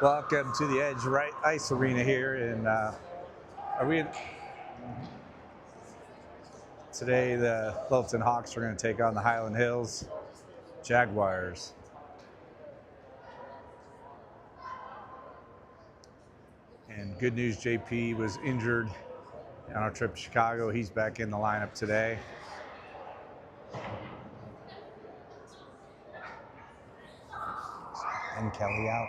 Welcome to the Edge Ice Arena here in, today the Littleton Hawks are going to take on the Hyland Hills Jaguars. And good news, JP was injured on our trip to Chicago. He's back in the lineup today. And Kelly out.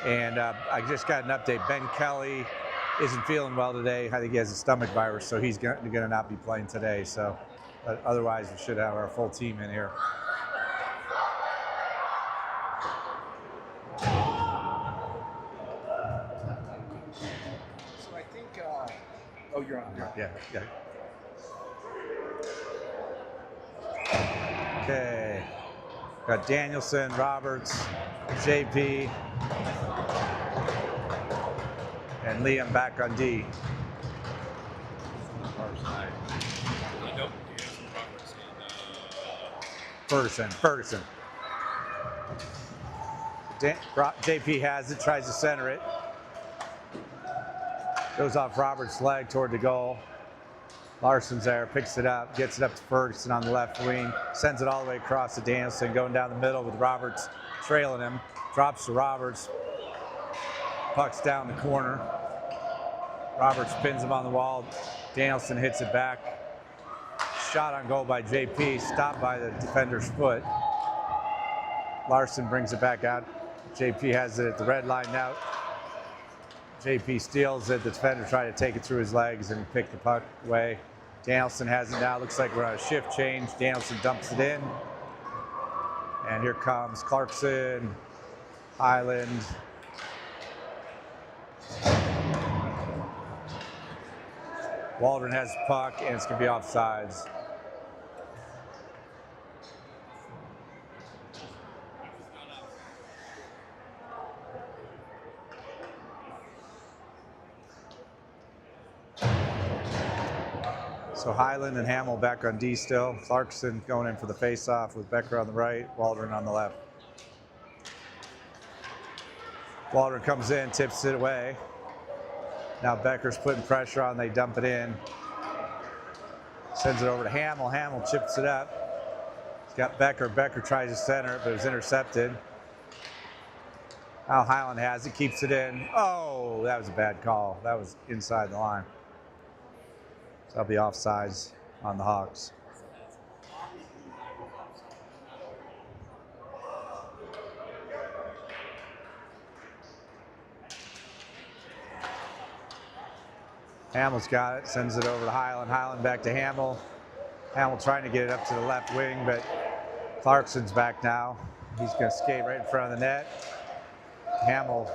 And I just got an update. Ben Kelly isn't feeling well today. I think he has a stomach virus, so he's going to not be playing today. So, but otherwise, we should have our full team in here. So I think. Oh, you're on. Yeah. Okay. Got Danielson, Roberts, JP, and Liam back on D. Ferguson. JP has it, tries to center it. Goes off Roberts' leg toward the goal. Larson's there, picks it up, gets it up to Ferguson on the left wing, sends it all the way across to Danielson, going down the middle with Roberts trailing him. Drops to Roberts. Puck's down the corner. Roberts pins him on the wall. Danielson hits it back. Shot on goal by JP, stopped by the defender's foot. Larson brings it back out. JP has it at the red line now. JP steals it. The defender tried to take it through his legs and pick the puck away. Danielson has it now. Looks like we're on a shift change. Danielson dumps it in. And here comes Clarkson, Hyland. Waldron has the puck, and it's going to be offsides. So Hyland and Hamill back on D still. Clarkson going in for the face-off with Becker on the right, Waldron on the left. Waldron comes in, tips it away. Now Becker's putting pressure on, they dump it in. Sends it over to Hamill. Hamill chips it up. He's got Becker. Becker tries to center it, but it was intercepted. Now Hyland has it, keeps it in. Oh, that was a bad call. That was inside the line. So that'll be offsides on the Hawks. Hamill's got it, sends it over to Hyland. Hyland back to Hamill. Hamill trying to get it up to the left wing, but Clarkson's back now. He's going to skate right in front of the net. Hamill,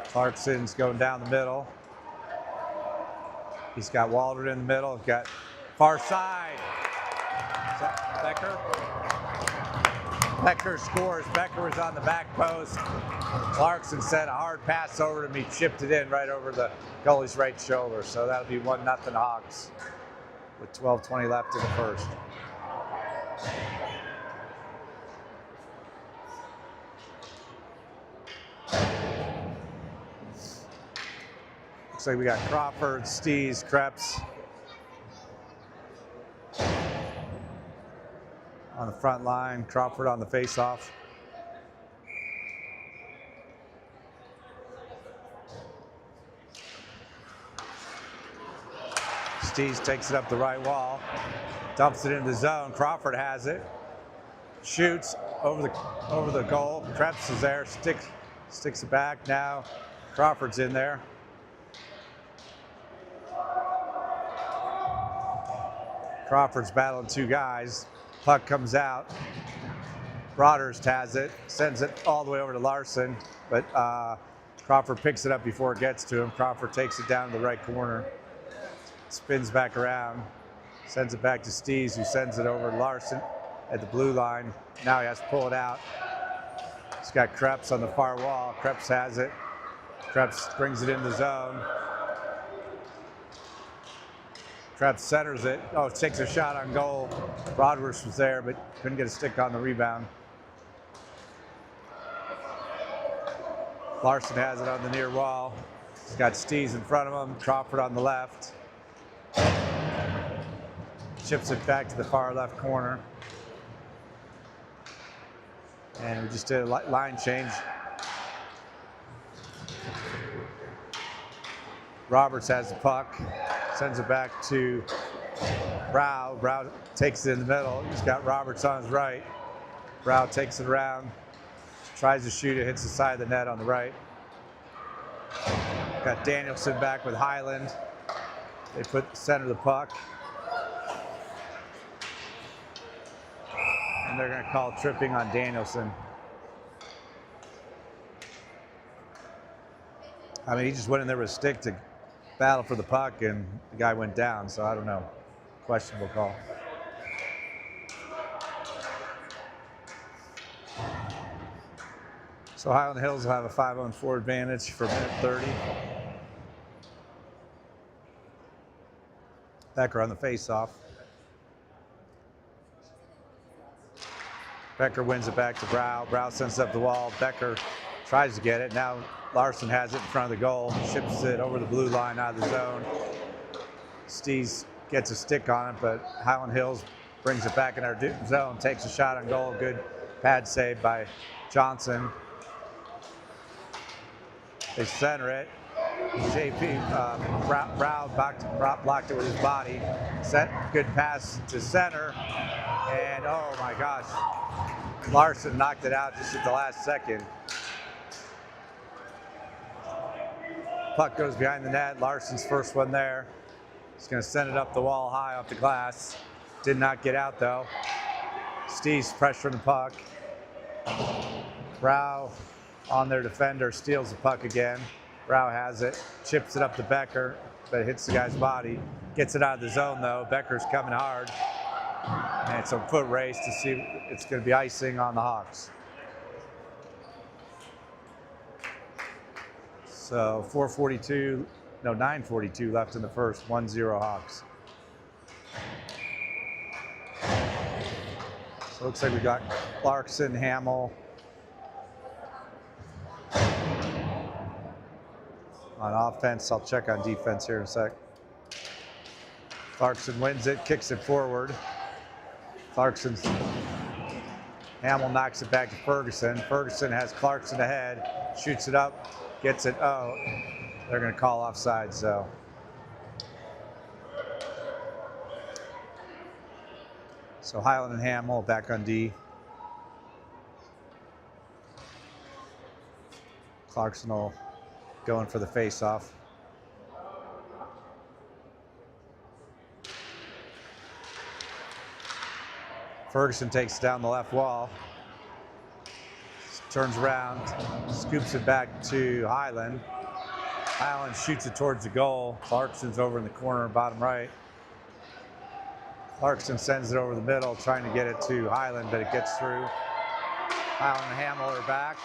Clarkson's going down the middle. He's got Waldron in the middle. He's got far side. Is that Becker? Becker scores. Becker was on the back post. Clarkson sent a hard pass over to me, chipped it in right over the goalie's right shoulder. So that'll be 1-0 Hawks with 12:20 left in the first. Looks like we got Crawford, Stees, Krebs on the front line. Crawford on the face-off. Stees takes it up the right wall, dumps it into the zone. Crawford has it, shoots over the goal. Krebs is there, sticks it back. Now Crawford's in there. Crawford's battling two guys. Puck comes out. Broadhurst has it, sends it all the way over to Larson, but Crawford picks it up before it gets to him. Crawford takes it down to the right corner, spins back around, sends it back to Stees, who sends it over to Larson at the blue line. Now he has to pull it out. He's got Krebs on the far wall. Krebs has it. Krebs brings it in the zone. Krebs centers it. Oh, takes a shot on goal. Broadhurst was there, but couldn't get a stick on the rebound. Larson has it on the near wall. He's got Stees in front of him, Crawford on the left. Chips it back to the far left corner. And we just did a line change. Roberts has the puck, sends it back to Brow. Brow takes it in the middle. He's got Roberts on his right. Brow takes it around, tries to shoot it, hits the side of the net on the right. Got Danielson back with Hyland. They put center the puck. And they're going to call tripping on Danielson. I mean, he just went in there with a stick to battle for the puck, and the guy went down, so I don't know. Questionable call. So Hyland Hills will have a 5-on-4 advantage for minute 30. Becker on the face-off. Becker wins it back to Brow. Brow sends it up the wall. Becker tries to get it. Now Larson has it in front of the goal. Ships it over the blue line out of the zone. Stees gets a stick on it, but Hyland Hills brings it back in our zone. Takes a shot on goal. Good pad save by Johnson. They center it. JP Brow blocked it with his body. Good pass to center. And oh my gosh, Larson knocked it out just at the last second. Puck goes behind the net. Larson's first one there. He's going to send it up the wall high off the glass. Did not get out though. Steve's pressuring the puck. Brow on their defender, steals the puck again. Brow has it, chips it up to Becker, but it hits the guy's body. Gets it out of the zone though. Becker's coming hard. And it's a foot race to see, it's going to be icing on the Hawks. So 9:42 left in the first, 1-0 Hawks. So it looks like we got Clarkson, Hamill on offense. I'll check on defense here in a sec. Clarkson wins it, kicks it forward. Hamill knocks it back to Ferguson. Ferguson has Clarkson ahead, shoots it up, gets it. Oh, they're going to call offside, so. So Hyland and Hamill back on D. Clarkson will go in for the face-off. Ferguson takes it down the left wall. Turns around, scoops it back to Hyland. Hyland shoots it towards the goal. Clarkson's over in the corner, bottom right. Clarkson sends it over the middle, trying to get it to Hyland, but it gets through. Hyland and Hamill are back.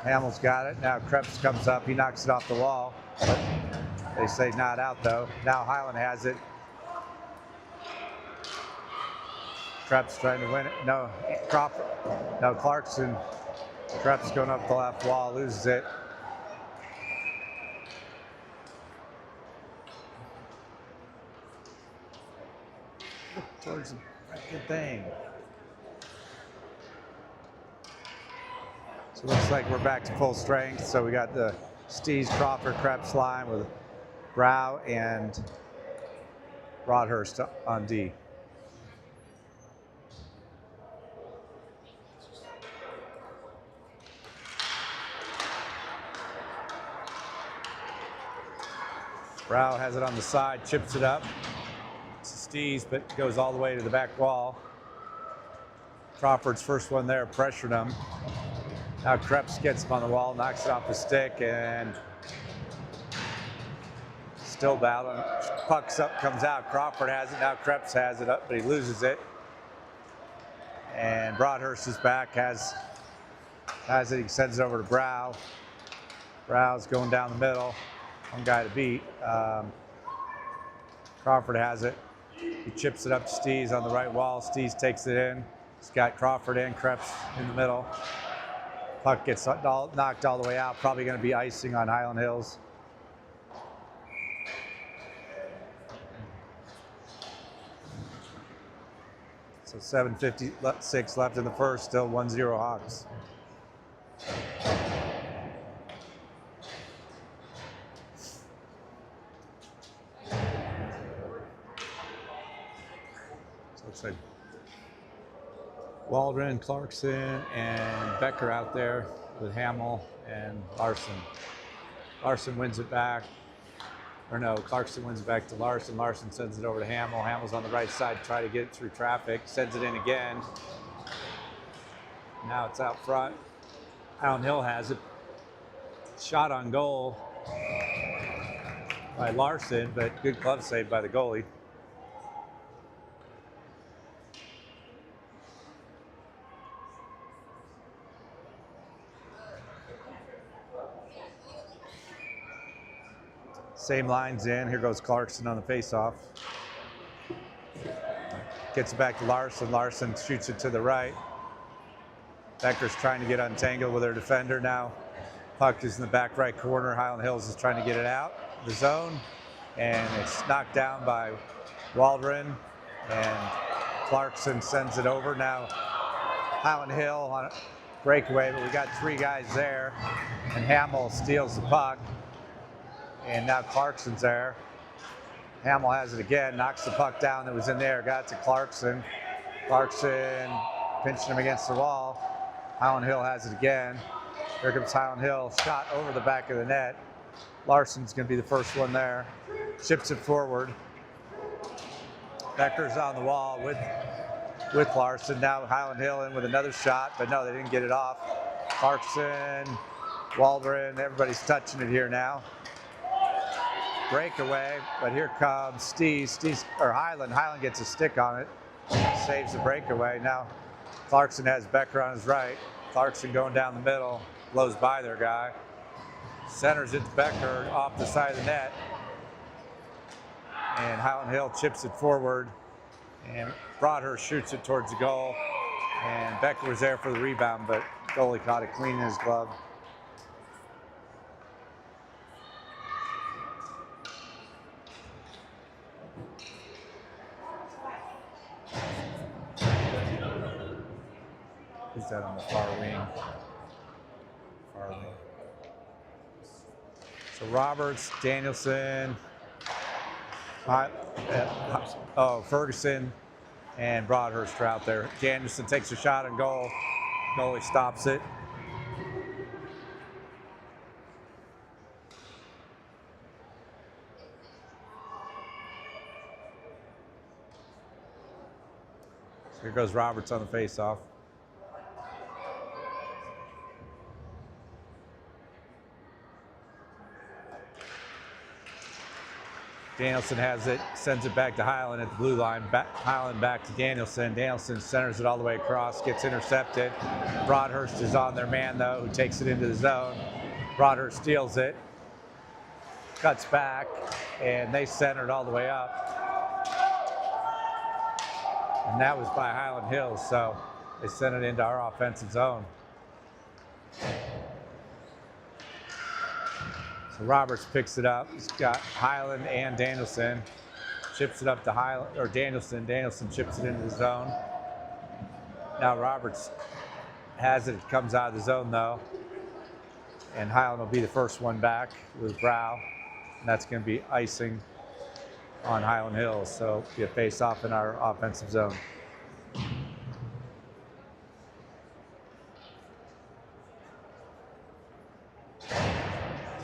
Hamill's got it. Now Krebs comes up. He knocks it off the wall. But they say not out, though. Now Hyland has it. Krebs trying to win it. No, Crawford. No, Clarkson. Krebs going up the left wall, loses it. Towards the good thing. So it looks like we're back to full strength. So we got the Stees, Crawford, Krebs line with Brow and Broadhurst on D. Brow has it on the side, chips it up. It's Stees, but goes all the way to the back wall. Crawford's first one there, pressured him. Now Krebs gets him on the wall, knocks it off the stick, and still battling. Puck's up, comes out. Crawford has it. Now Krebs has it up, but he loses it. And Broadhurst is back, has it. He sends it over to Brow. Brow's going down the middle. One guy to beat. Crawford has it. He chips it up to Stees on the right wall. Stees takes it in. He's got Crawford and Krebs in the middle. Puck gets knocked all the way out. Probably going to be icing on Hyland Hills. So 7:56 left in the first, still 1-0 Hawks. So looks like Waldron, Clarkson, and Becker out there with Hamill and Larson. Larson wins it back. Or no, Clarkson wins it back to Larson. Larson sends it over to Hamill. Hamill's on the right side, try to get it through traffic. Sends it in again. Now it's out front. Hyland Hill has it. Shot on goal by Larson, but good glove save by the goalie. Same lines in. Here goes Clarkson on the faceoff. Gets it back to Larson. Larson shoots it to the right. Becker's trying to get untangled with their defender now. Puck is in the back right corner. Hyland Hills is trying to get it out the zone, and it's knocked down by Waldron, and Clarkson sends it over. Now Hyland Hill on a breakaway, but we got three guys there, and Hamill steals the puck. And now Clarkson's there. Hamill has it again, knocks the puck down that was in there, got it to Clarkson. Clarkson pinching him against the wall. Hyland Hill has it again. Here comes Hyland Hill, shot over the back of the net. Larson's gonna be the first one there. Chips it forward. Becker's on the wall with Larson. Now Hyland Hill in with another shot, but no, they didn't get it off. Clarkson, Waldron, everybody's touching it here now. Breakaway, but here comes Hyland. Hyland gets a stick on it, saves the breakaway. Now Clarkson has Becker on his right. Clarkson going down the middle, blows by their guy. Centers it to Becker off the side of the net. And Hyland Hill chips it forward, and Broadhurst shoots it towards the goal. And Becker was there for the rebound, but goalie caught it clean in his glove. Who's that on the far wing? So Roberts, Danielson, Ferguson, and Broadhurst are out there. Danielson takes a shot on goal. Goalie stops it. So here goes Roberts on the faceoff. Danielson has it, sends it back to Hyland at the blue line. Hyland back to Danielson. Danielson centers it all the way across, gets intercepted. Broadhurst is on their man, though, who takes it into the zone. Broadhurst steals it, cuts back, and they center it all the way up. And that was by Hyland Hills, so they sent it into our offensive zone. So Roberts picks it up. He's got Hyland and Danielson. Chips it up to Hyland, or Danielson. Danielson chips it into the zone. Now Roberts has it. It comes out of the zone, though. And Hyland will be the first one back with Brow. And that's going to be icing on Hyland Hills. So be a face-off in our offensive zone.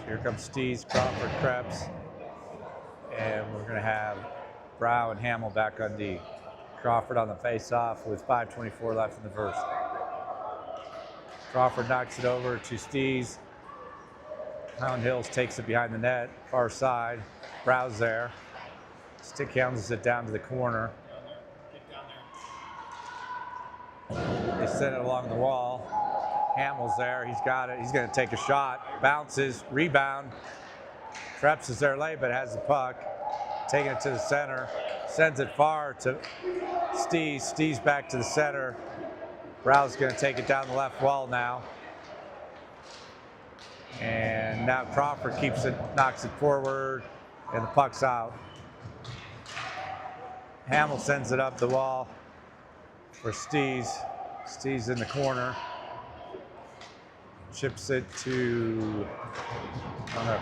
Here comes Stees, Crawford, Krebs, and we're going to have Brow and Hamill back on D. Crawford on the face-off with 5:24 left in the first. Crawford knocks it over to Stees. Hyland Hills takes it behind the net, far side. Brow's there. Stick hounds it down to the corner. They send it along the wall. Hamill's there, he's got it, he's gonna take a shot, bounces, rebound. Krebs is there late, but has the puck. Taking it to the center, sends it far to Stees. Stees back to the center, Brow's going to take it down the left wall now. And now Crawford keeps it, knocks it forward, and the puck's out. Hamill sends it up the wall for Stees. Stees in the corner. Chips it to, I don't know.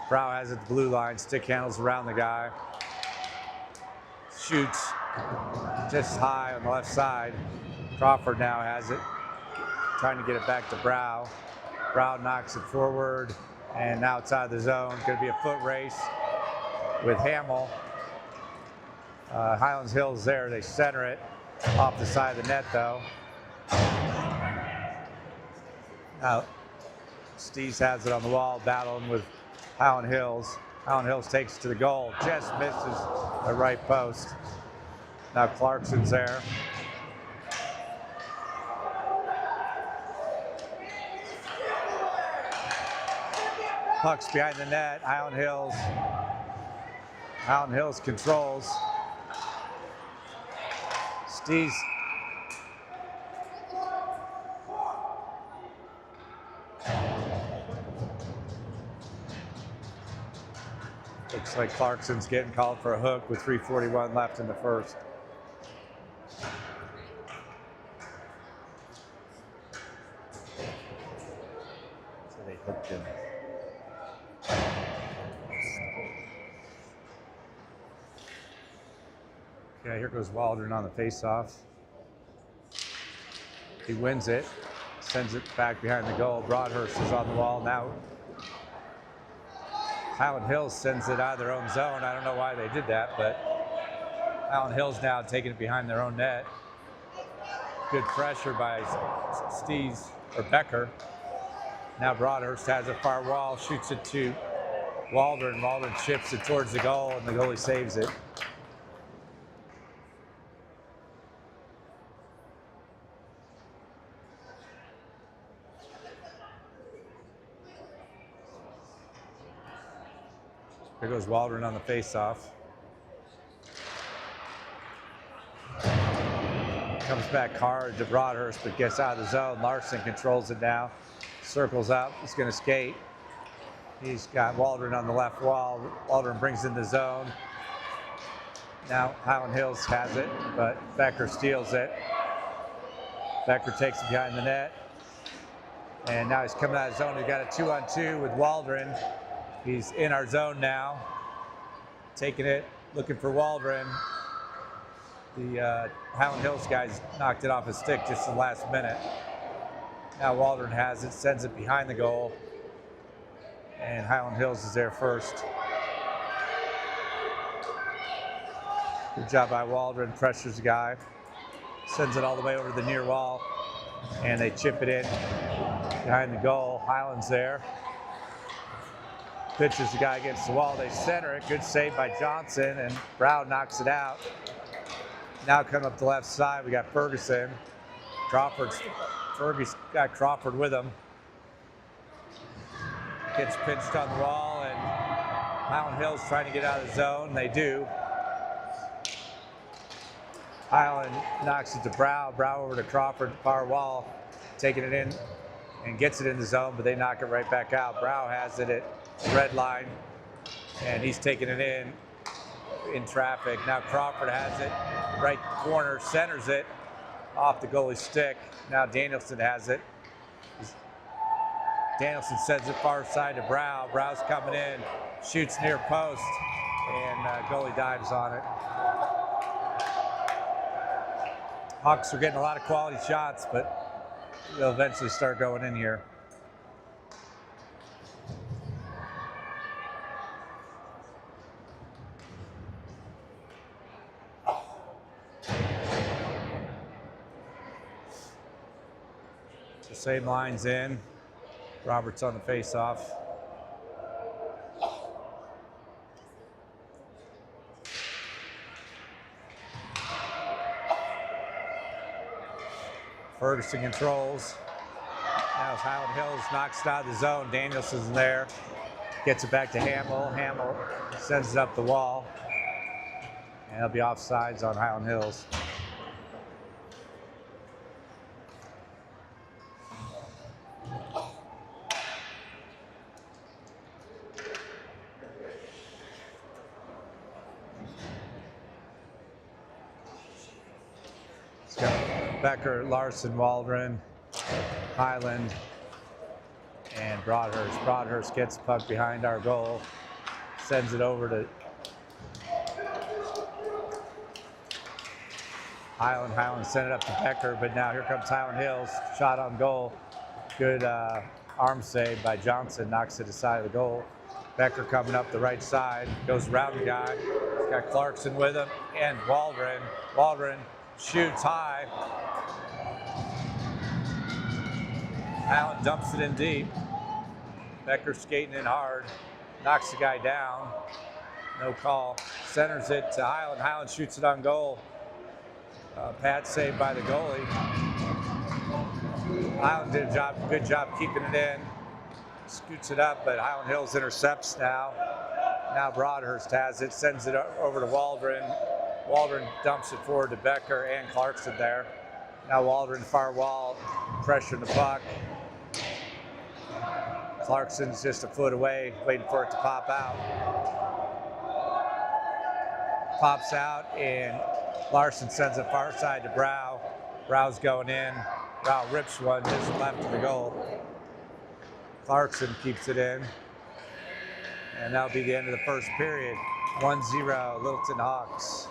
Brow has it at the blue line, stick handles around the guy. Shoots just high on the left side. Crawford now has it, trying to get it back to Brow. Brow knocks it forward, and now it's out of the zone. Going to be a foot race with Hamill. Hyland Hills there, they center it off the side of the net though. Now, Stees has it on the wall, battling with Hyland Hills. Hyland Hills takes it to the goal, just misses the right post. Now Clarkson's there. Puck's behind the net, Hyland Hills controls. Stees. Looks like Clarkson's getting called for a hook with 3:41 left in the first. So they hooked him. Okay, here goes Waldron on the faceoff. He wins it, sends it back behind the goal. Broadhurst is on the wall now. Hyland Hills sends it out of their own zone. I don't know why they did that, but Hyland Hills now taking it behind their own net. Good pressure by Stees or Becker. Now Broadhurst has a far wall, shoots it to Waldron. Waldron chips it towards the goal, and the goalie saves it. There goes Waldron on the faceoff. Comes back hard to Broadhurst, but gets out of the zone. Larson controls it now. Circles up. He's going to skate. He's got Waldron on the left wall. Waldron brings in the zone. Now Hyland Hills has it, but Becker steals it. Becker takes it behind the net. And now he's coming out of the zone. He's got a 2-on-2 with Waldron. He's in our zone now, taking it, looking for Waldron. The Hyland Hills guys knocked it off his stick just in the last minute. Now Waldron has it, sends it behind the goal, and Hyland Hills is there first. Good job by Waldron, pressures the guy, sends it all the way over to the near wall, and they chip it in behind the goal. Hyland's there. Pitches the guy against the wall. They center it. Good save by Johnson, and Brown knocks it out. Now come up the left side. We got Ferguson. Fergie's got Crawford with him. Gets pinched on the wall, and Hyland Hills trying to get out of the zone. They do. Hyland knocks it to Brow. Brow over to Crawford, far wall, taking it in and gets it in the zone, but they knock it right back out. Brow has it at red line, and he's taking it in traffic. Now Crawford has it, right corner, centers it off the goalie's stick. Now Danielson has it. Danielson sends it far side to Brow. Brow's coming in, shoots near post, and goalie dives on it. Hawks are getting a lot of quality shots, but they'll eventually start going in here. Same lines in. Roberts on the face-off. Ferguson controls. Now Hyland Hills knocks it out of the zone. Danielson's there. Gets it back to Hamill. Hamill sends it up the wall. And it'll be offsides on Hyland Hills. It's got Becker, Larson, Waldron, Hyland, and Broadhurst. Broadhurst gets the puck behind our goal, sends it over to Hyland. Hyland sent it up to Becker, but now here comes Hyland Hills. Shot on goal. Good arm save by Johnson, knocks it aside of the goal. Becker coming up the right side, goes around the guy. He's got Clarkson with him, and Waldron. Waldron shoots high. Hyland dumps it in deep. Becker skating in hard, knocks the guy down. No call. Centers it to Hyland. Hyland shoots it on goal. Pad saved by the goalie. Hyland did a good job keeping it in. Scoots it up, but Hyland Hills intercepts now. Now Broadhurst has it, sends it over to Waldron. Waldron dumps it forward to Becker and Clarkson there. Now Waldron far wall, pressuring the puck. Clarkson's just a foot away, waiting for it to pop out. Pops out, and Larson sends it far side to Brow. Brow's going in. Brow rips one just left of the goal. Clarkson keeps it in. And that'll be the end of the first period. 1-0, Littleton Hawks.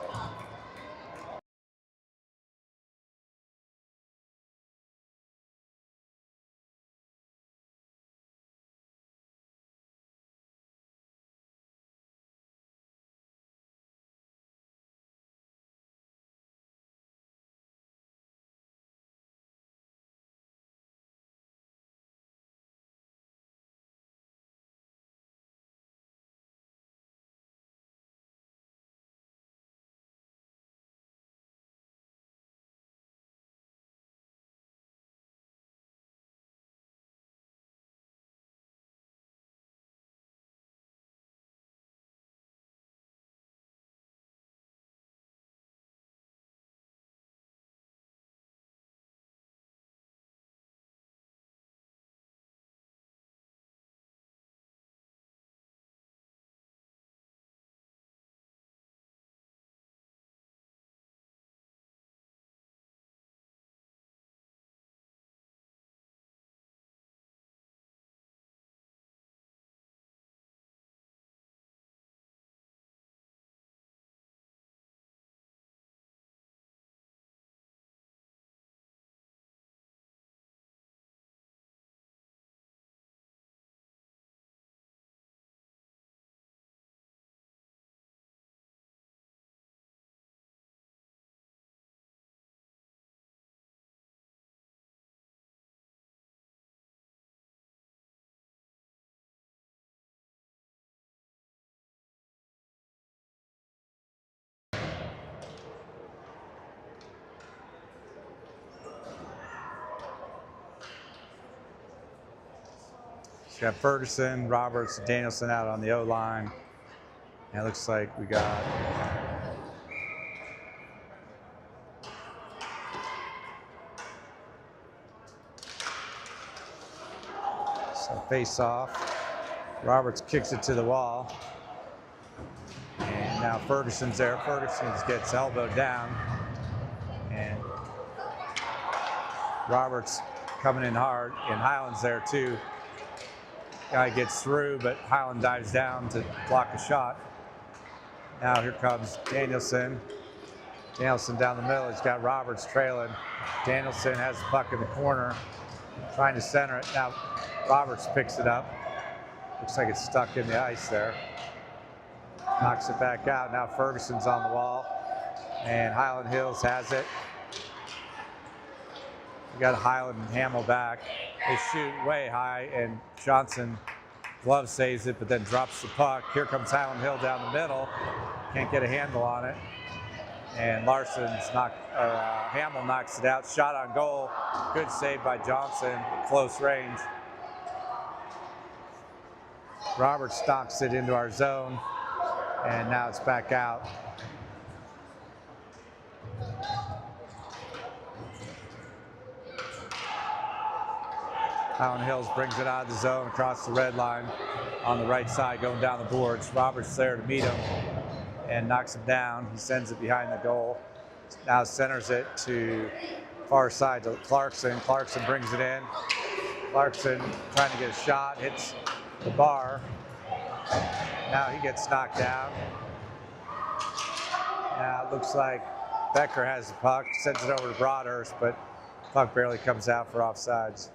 We got Ferguson, Roberts, and Danielson out on the O-line. And it looks like we got some face-off. Roberts kicks it to the wall. And now Ferguson's there. Ferguson gets elbowed down. And Roberts coming in hard, and Hyland's there too. Guy gets through, but Hyland dives down to block a shot. Now here comes Danielson. Danielson down the middle. He's got Roberts trailing. Danielson has the puck in the corner, trying to center it. Now Roberts picks it up. Looks like it's stuck in the ice there. Knocks it back out. Now Ferguson's on the wall, and Hyland Hills has it. We got Hyland and Hamill back. They shoot way high, and Johnson glove saves it, but then drops the puck. Here comes Hyland Hill down the middle. Can't get a handle on it. And Hamill knocks it out. Shot on goal. Good save by Johnson. Close range. Roberts knocks it into our zone, and now it's back out. Hyland Hills brings it out of the zone across the red line on the right side, going down the boards. Roberts there to meet him and knocks him down. He sends it behind the goal. Now centers it to far side to Clarkson. Clarkson brings it in. Clarkson trying to get a shot, hits the bar. Now he gets knocked down. Now it looks like Becker has the puck, sends it over to Broadhurst, but puck barely comes out for offsides.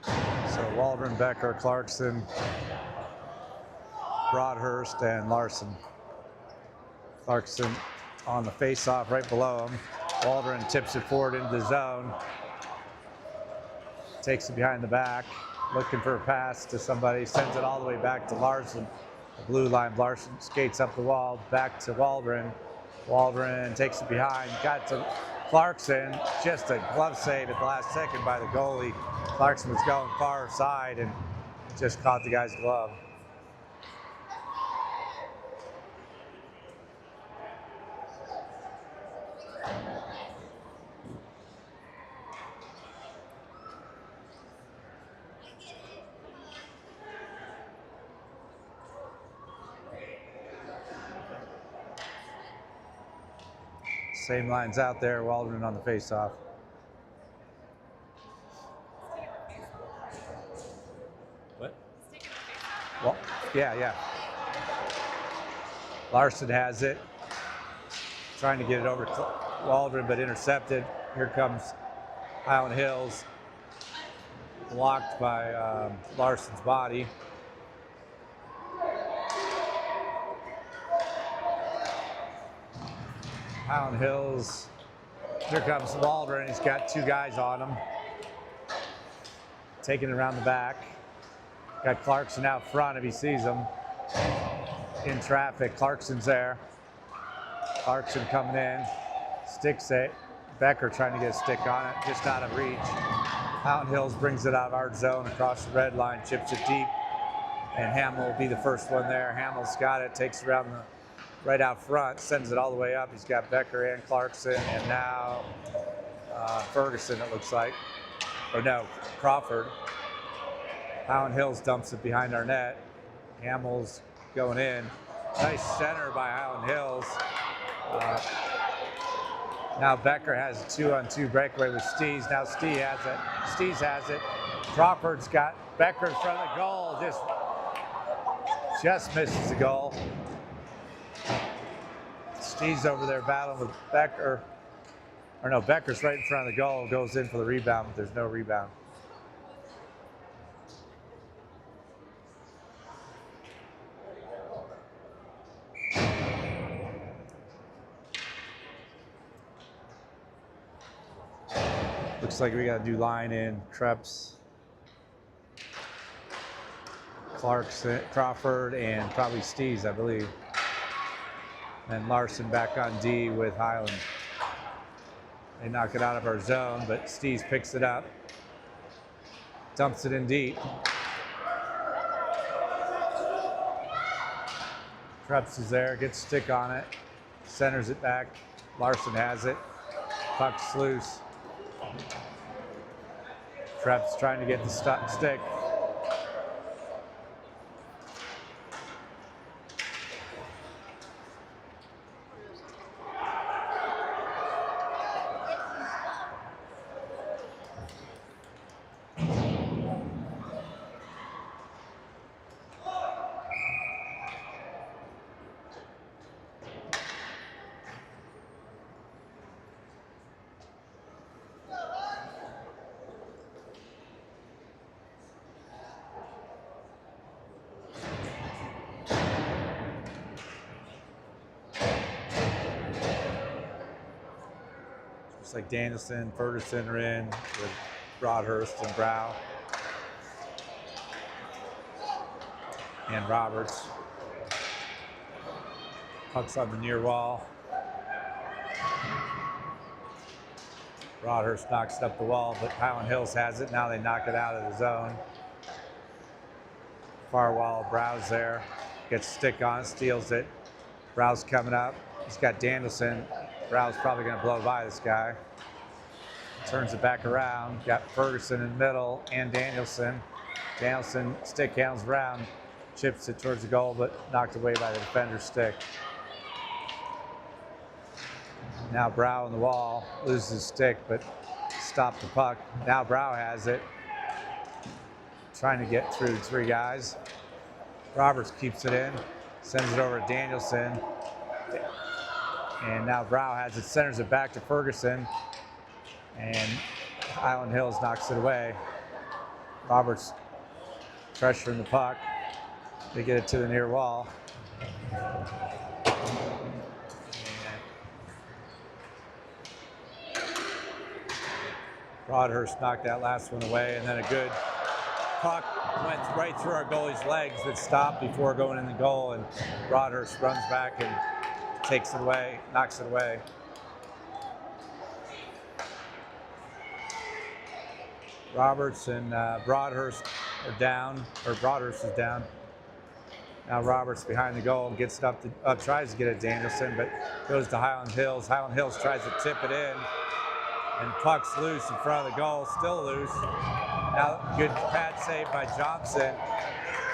So Waldron, Becker, Clarkson, Broadhurst, and Larson. Clarkson on the face-off right below him. Waldron tips it forward into the zone. Takes it behind the back, looking for a pass to somebody, sends it all the way back to Larson. The blue line, Larson skates up the wall, back to Waldron. Waldron takes it behind, got to Clarkson. Just a glove save at the last second by the goalie. Clarkson was going far side and just caught the guy's glove. Same lines out there, Waldron on the face-off. What? Well, yeah. Larson has it. Trying to get it over to Waldron, but intercepted. Here comes Hyland Hills. Blocked by Larson's body. Hyland Hills, here comes Waldron, he's got two guys on him. Taking it around the back. Got Clarkson out front if he sees him. In traffic, Clarkson's there. Clarkson coming in, sticks it. Becker trying to get a stick on it, just out of reach. Hyland Hills brings it out of our zone across the red line, chips it deep. And Hamill will be the first one there. Hamill's got it, takes it around the right out front, sends it all the way up. He's got Becker and Clarkson, and now Ferguson, it looks like. Or no, Crawford. Hyland Hills dumps it behind our net. Hamill's going in. Nice center by Hyland Hills. Now Becker has a 2-on-2 breakaway with Stees. Now Stees has it. Crawford's got Becker in front of the goal. Just misses the goal. Steve's over there battling with Becker. Or no, Becker's right in front of the goal, goes in for the rebound, but there's no rebound. Looks like we got a new line in. Krebs, Clarkson, Crawford, and probably Steves, I believe. And Larson back on D with Hyland. They knock it out of our zone, but Steves picks it up. Dumps it in deep. Krebs is there, gets a stick on it. Centers it back. Larson has it. Puck's loose. Krebs trying to get the stick. Looks like Danielson, Ferguson are in with Broadhurst and Brow. And Roberts. Puck's on the near wall. Broadhurst knocks it up the wall, but Hyland Hills has it. Now they knock it out of the zone. Far wall, Brow's there. Gets a stick on it, steals it. Brow's coming up. He's got Danielson. Brow's probably going to blow by this guy. turns it back around. Got Ferguson in the middle and Danielson. Danielson stick handles around, chips it towards the goal, but knocked away by the defender's stick. Now Brow on the wall, loses his stick, but stopped the puck. Now Brow has it, trying to get through the three guys. Roberts keeps it in, sends it over to Danielson. And now Brow has it, centers it back to Ferguson. And Hyland Hills knocks it away. Roberts pressuring the puck. They get it to the near wall. Broadhurst knocked that last one away, and then a good puck went right through our goalie's legs that stopped before going in the goal, and Broadhurst runs back and takes it away, knocks it away. Roberts and Broadhurst are down, or Broadhurst is down. Now Roberts behind the goal, gets it up, tries to get it to Danielson, but goes to Hyland Hills. Hyland Hills tries to tip it in, and puck's loose in front of the goal, still loose. Now good pad save by Johnson.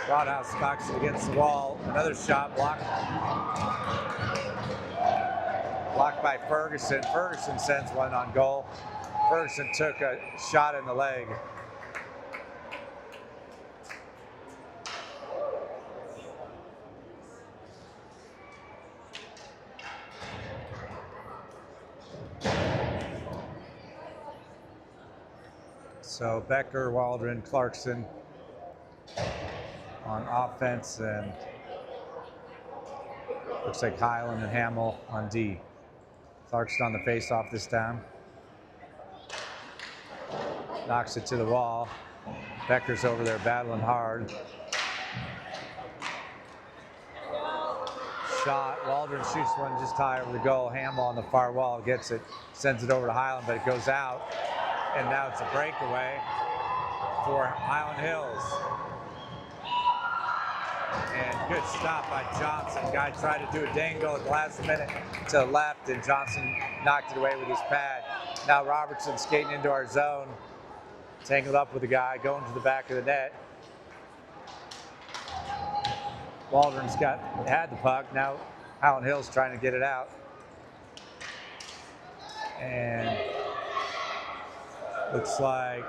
Broadhouse knocks it against the wall. Another shot blocked by Ferguson. Ferguson sends one on goal. Ferguson took a shot in the leg. So Becker, Waldron, Clarkson on offense, and looks like Hyland and Hamill on D. Clarkson on the face-off this time. Knocks it to the wall. Becker's over there battling hard. Shot. Waldron shoots one just high over the goal. Hamill on the far wall gets it, sends it over to Hyland, but it goes out. And now it's a breakaway for Hyland Hills. And good stop by Johnson. Guy tried to do a dangle at the last minute to the left, and Johnson knocked it away with his pad. Now Robertson skating into our zone. Tangled up with the guy, going to the back of the net. Waldron's had the puck. Now Hyland Hills trying to get it out. And looks like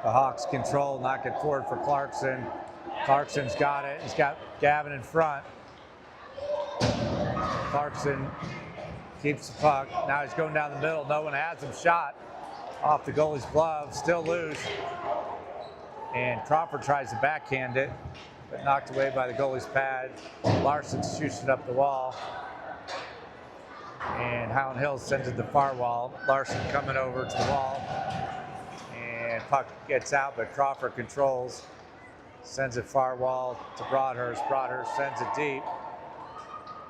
the Hawks control, knock it forward for Clarkson. Clarkson's got it. He's got Gavin in front. Clarkson keeps the puck. Now he's going down the middle. No one has him. Shot off the goalie's glove. Still loose. And Crawford tries to backhand it, but knocked away by the goalie's pad. Larson shoots it up the wall. And Hyland Hills sends it to the far wall. Larson coming over to the wall. And puck gets out, but Crawford controls. Sends it far wall to Broadhurst. Broadhurst sends it deep.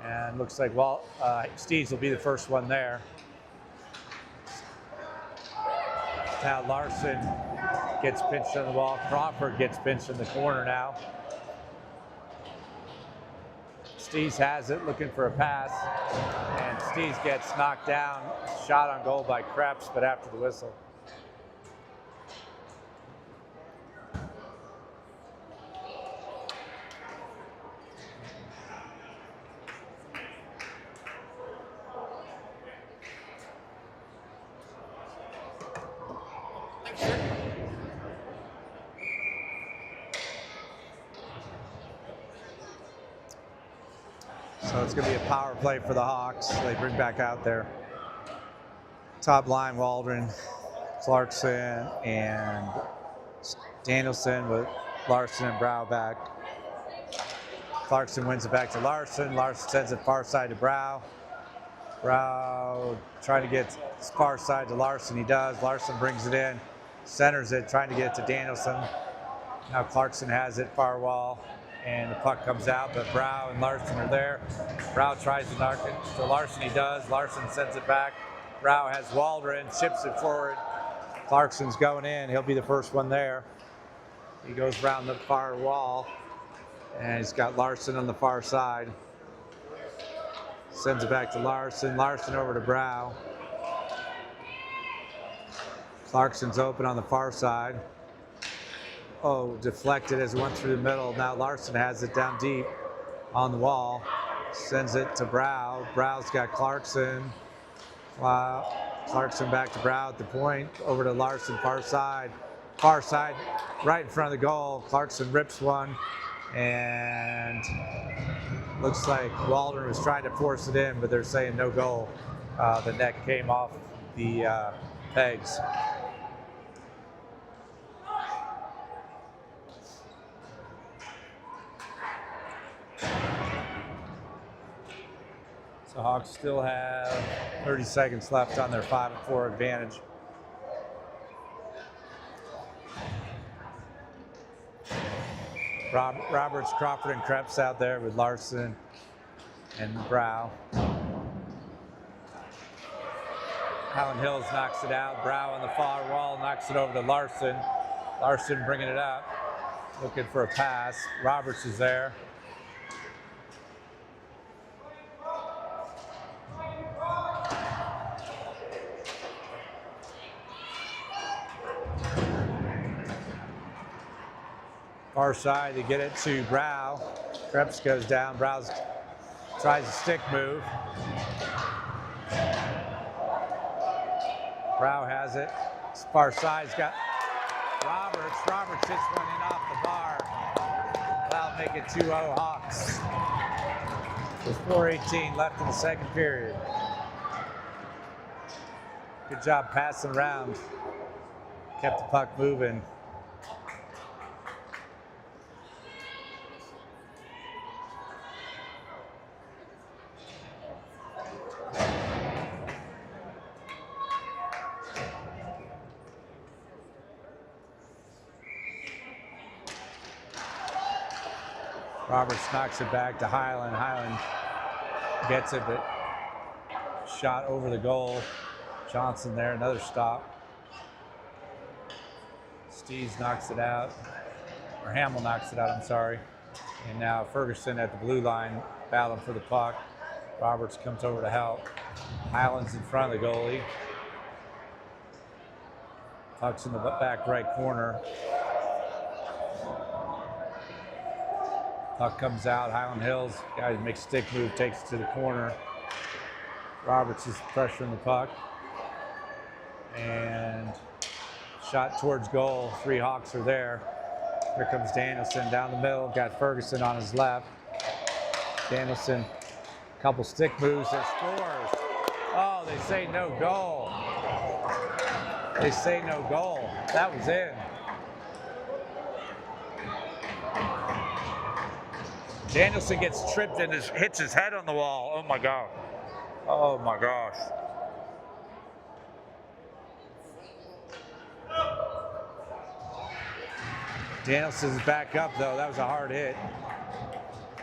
And looks like Steves will be the first one there. Now Larson gets pinched on the wall. Crawford gets pinched in the corner now. Steves has it, looking for a pass. And Steves gets knocked down. Shot on goal by Krebs, but after the whistle. So it's going to be a power play for the Hawks. They bring back out their top line, Waldron, Clarkson, and Danielson with Larson and Brow back. Clarkson wins it back to Larson. Larson sends it far side to Brow. Brow trying to get far side to Larson. He does. Larson brings it in, centers it, trying to get it to Danielson. Now Clarkson has it, far wall. And the puck comes out, but Brow and Larson are there. Brow tries to knock it to Larson. He does. Larson sends it back. Brow has Waldron, chips it forward. Clarkson's going in. He'll be the first one there. He goes around the far wall, and he's got Larson on the far side. Sends it back to Larson. Larson over to Brow. Clarkson's open on the far side. Oh, deflected as it went through the middle. Now Larson has it down deep on the wall. Sends it to Brow. Brow's got Clarkson. Wow. Clarkson back to Brow at the point. Over to Larson, far side. Far side, right in front of the goal. Clarkson rips one. And looks like Waldron was trying to force it in, but they're saying no goal. The net came off the pegs. So Hawks still have 30 seconds left on their 5-4 advantage. Roberts, Crawford, and Krebs out there with Larson and Brow. Hyland Hills knocks it out. Brow on the far wall knocks it over to Larson. Larson bringing it up, looking for a pass. Roberts is there. Far side, they get it to Brow. Krebs goes down. Brow tries a stick move. Brow has it. Far side's got Roberts. Roberts hits one in off the bar. That'll make it 2-0 Hawks. With 4:18 left in the second period. Good job passing around. Kept the puck moving. Roberts knocks it back to Hyland. Hyland gets it, but shot over the goal. Johnson there, another stop. Steves knocks it out, or Hamill knocks it out, I'm sorry. And now Ferguson at the blue line, battling for the puck. Roberts comes over to help. Hyland's in front of the goalie. Puck's in the back right corner. Puck comes out, Hyland Hills, guy makes a stick move, takes it to the corner. Roberts is pressuring the puck. And shot towards goal, 3 Hawks are there. Here comes Danielson down the middle, got Ferguson on his left. Danielson, couple stick moves and scores. Oh, they say no goal. They say no goal. That was in. Danielson gets tripped and hits his head on the wall. Oh my God. Oh my gosh. Danielson's back up though. That was a hard hit.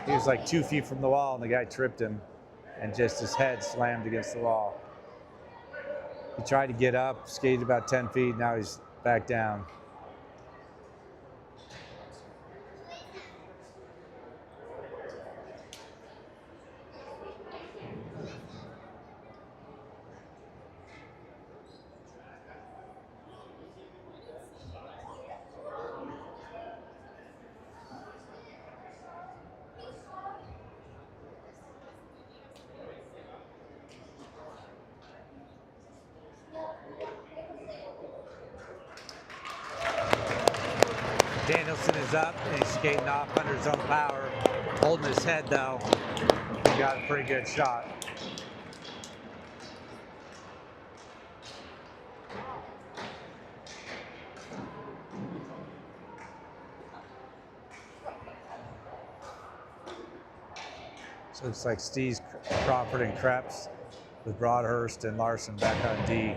He was like 2 feet from the wall and the guy tripped him and just his head slammed against the wall. He tried to get up, skated about 10 feet. Now he's back down. Danielson is up and he's skating off under his own power. Holding his head though. He got a pretty good shot. So it's like Steves, Crawford, and Krebs with Broadhurst and Larson back on D.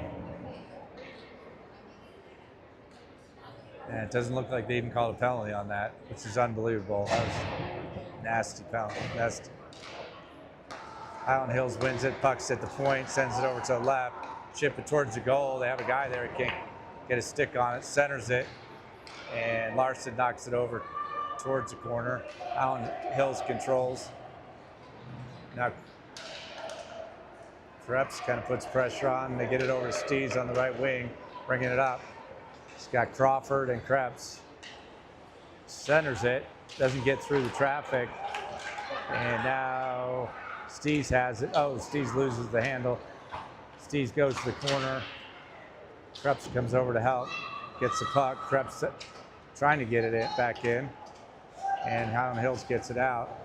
And it doesn't look like they even called a penalty on that, which is unbelievable. That was a nasty penalty. Nasty. Hyland Hills wins it, puck's at the point, sends it over to the left, chip it towards the goal. They have a guy there, he can't get a stick on it, centers it, and Larson knocks it over towards the corner. Hyland Hills controls. Now Krebs kind of puts pressure on. They get it over to Steves on the right wing. bringing it up. He's got Crawford and Krebs. Centers it, doesn't get through the traffic. And now Steez has it. Oh, Steez loses the handle. Steez goes to the corner. Krebs comes over to help, gets the puck. Krebs trying to get it back in. And Hyland Hills gets it out.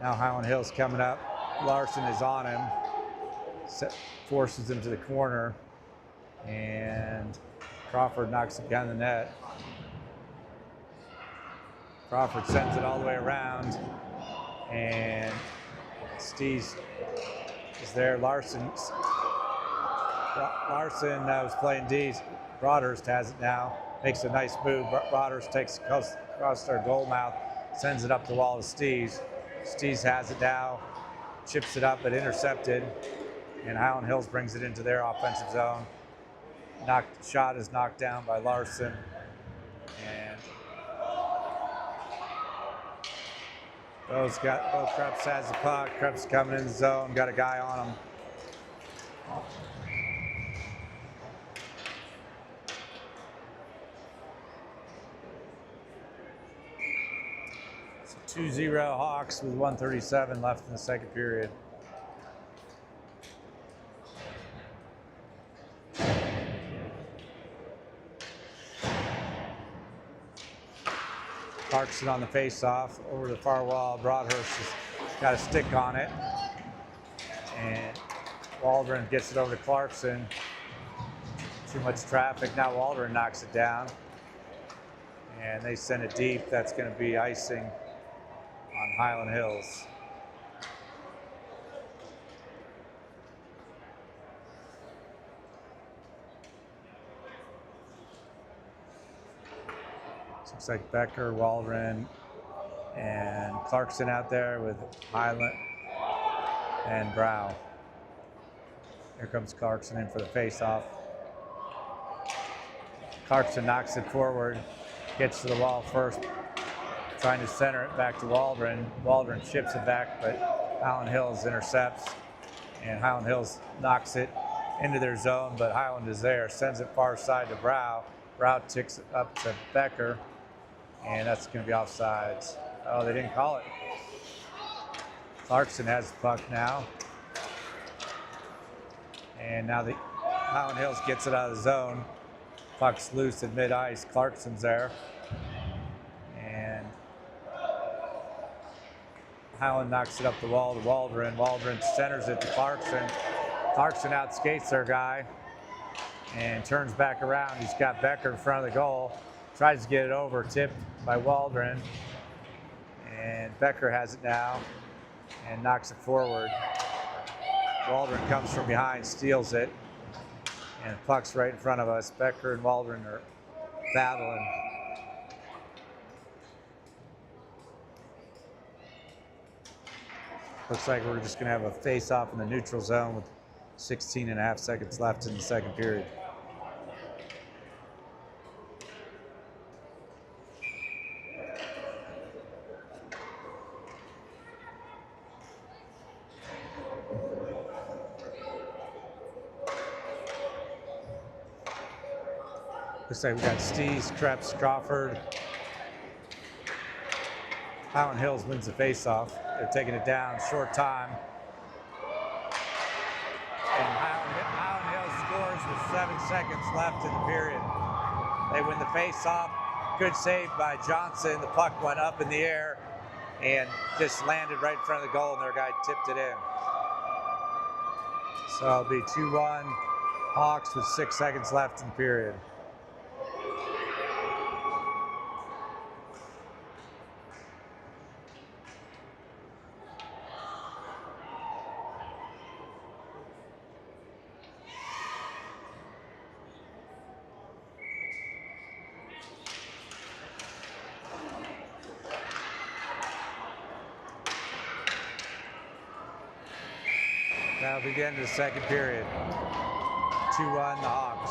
Now Hyland Hills coming up. Larson is on him. Forces him to the corner. And Crawford knocks it down the net. Crawford sends it all the way around. And Steez is there. Larson was playing D's. Broadhurst has it now. Makes a nice move. Broadhurst takes it across their goal mouth. Sends it up the wall to Steez. Steez has it now. Chips it up but intercepted. And Hyland Hills brings it into their offensive zone. Shot is knocked down by Larson. And Krebs has the puck. Krebs coming in the zone. Got a guy on him. It's 2-0 Hawks with 1:37 left in the second period. Clarkson on the face-off over the far wall. Broadhurst has got a stick on it. And Waldron gets it over to Clarkson. Too much traffic. Now Waldron knocks it down. And they send it deep. That's going to be icing on Hyland Hills. Looks like Becker, Waldron, and Clarkson out there with Hyland and Brow. Here comes Clarkson in for the face-off. Clarkson knocks it forward, gets to the wall first, trying to center it back to Waldron. Waldron chips it back, but Hyland Hills intercepts, and Hyland Hills knocks it into their zone, but Hyland is there, sends it far side to Brow. Brow ticks it up to Becker. And that's going to be offsides. Oh, they didn't call it. Clarkson has the puck now. And now Hyland Hills gets it out of the zone. Puck's loose at mid-ice. Clarkson's there. And Hyland knocks it up the wall to Waldron. Waldron centers it to Clarkson. Clarkson outskates their guy and turns back around. He's got Becker in front of the goal. Tries to get it over, tipped by Waldron. And Becker has it now and knocks it forward. Waldron comes from behind, steals it, and the puck's right in front of us. Becker and Waldron are battling. Looks like we're just gonna have a face-off in the neutral zone with 16.5 seconds left in the second period. Looks like we got Steez, Krebs, Crawford. Hyland Hills wins the face-off. They're taking it down, short time. And Hyland Hills scores with 7 seconds left in the period. They win the face-off. Good save by Johnson. The puck went up in the air and just landed right in front of the goal, and their guy tipped it in. So it'll be 2-1 Hawks with 6 seconds left in the period. That'll be the end of the second period. 2-1 the Hawks.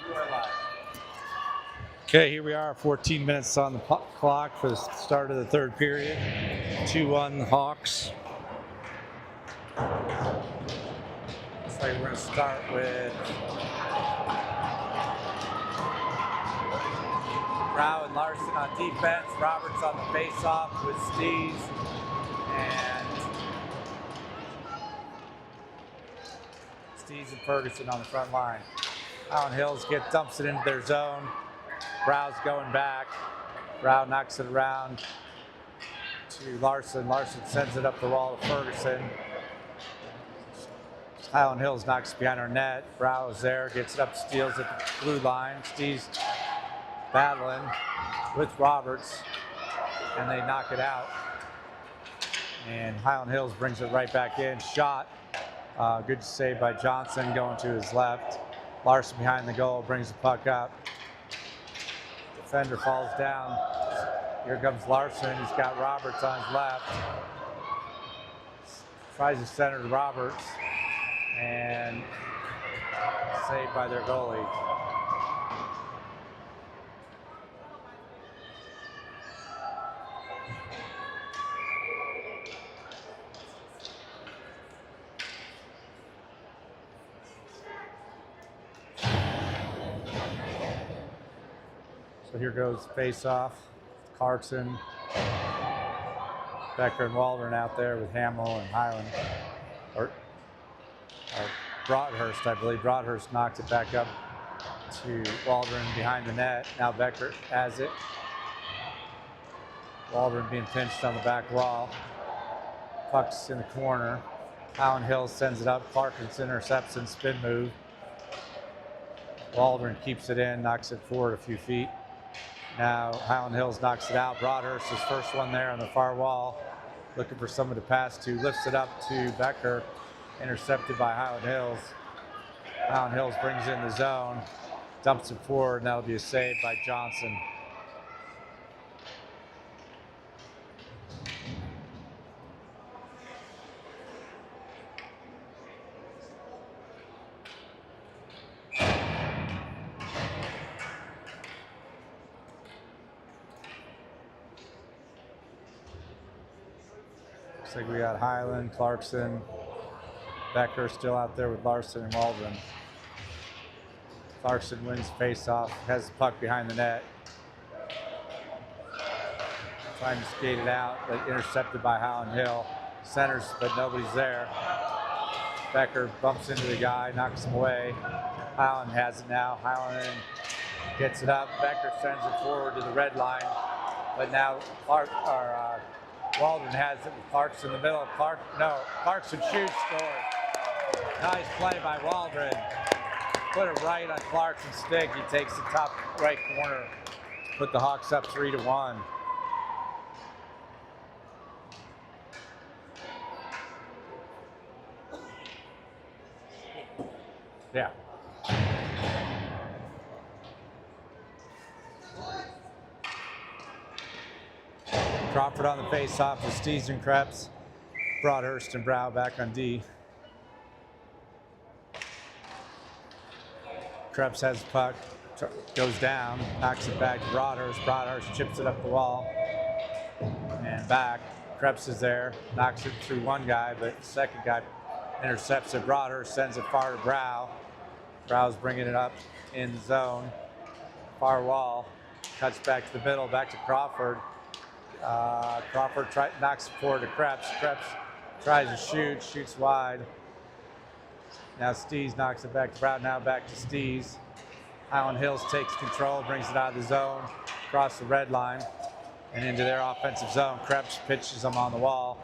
You are live. Okay, here we are, 14 minutes on the clock for the start of the third period. 2-1 Hawks. Looks like we're going to start with Brow and Larson on defense. Roberts on the face-off with Stees. And Stees and Ferguson on the front line. Hyland Hills dumps it into their zone. Brow's going back. Brow knocks it around to Larson. Larson sends it up the wall to Ferguson. Hyland Hills knocks it behind our net. Brow is there, gets it up, steals at the blue line. Steve's battling with Roberts, and they knock it out. And Hyland Hills brings it right back in. Shot. Good save by Johnson going to his left. Larson behind the goal brings the puck up. Defender falls down. Here comes Larson. He's got Roberts on his left. Tries to center to Roberts. And saved by their goalie. So here goes face-off. Clarkson, Becker and Waldron out there with Hamill and Hyland. Or Broadhurst, I believe. Broadhurst knocked it back up to Waldron behind the net. Now Becker has it. Waldron being pinched on the back wall. Puck's in the corner. Hyland Hills sends it up. Clarkson intercepts and spin move. Waldron keeps it in, knocks it forward a few feet. Now Hyland Hills knocks it out. Broadhurst is first one there on the far wall, looking for someone to pass to. Lifts it up to Becker, intercepted by Hyland Hills. Hyland Hills brings it in the zone, dumps it forward, and that'll be a save by Johnson. Looks like we got Hyland, Clarkson, Becker still out there with Larson and Waldron. Clarkson wins face-off, has the puck behind the net. Trying to skate it out, but intercepted by Hyland Hill. Centers, but nobody's there. Becker bumps into the guy, knocks him away. Hyland has it now. Hyland gets it up. Becker sends it forward to the red line, but now Waldron has it with Clarkson in the middle. Clarkson shoots, scores. Nice play by Waldron. Put it right on Clarkson's stick. He takes the top right corner. Put the Hawks up 3-1. Yeah. Crawford on the face-off with Stees and Krebs. Broadhurst and Brow back on D. Krebs has the puck, goes down, knocks it back to Broadhurst. Broadhurst chips it up the wall and back. Krebs is there, knocks it through one guy, but the second guy intercepts it. Broadhurst sends it far to Brow. Brow's bringing it up in the zone. Far wall, cuts back to the middle, back to Crawford. Crawford knocks it forward to Krebs. Krebs tries to shoot, shoots wide. Now Stees knocks it back to Brown, now back to Stees. Hyland Hills takes control, brings it out of the zone, across the red line, and into their offensive zone. Krebs pitches them on the wall.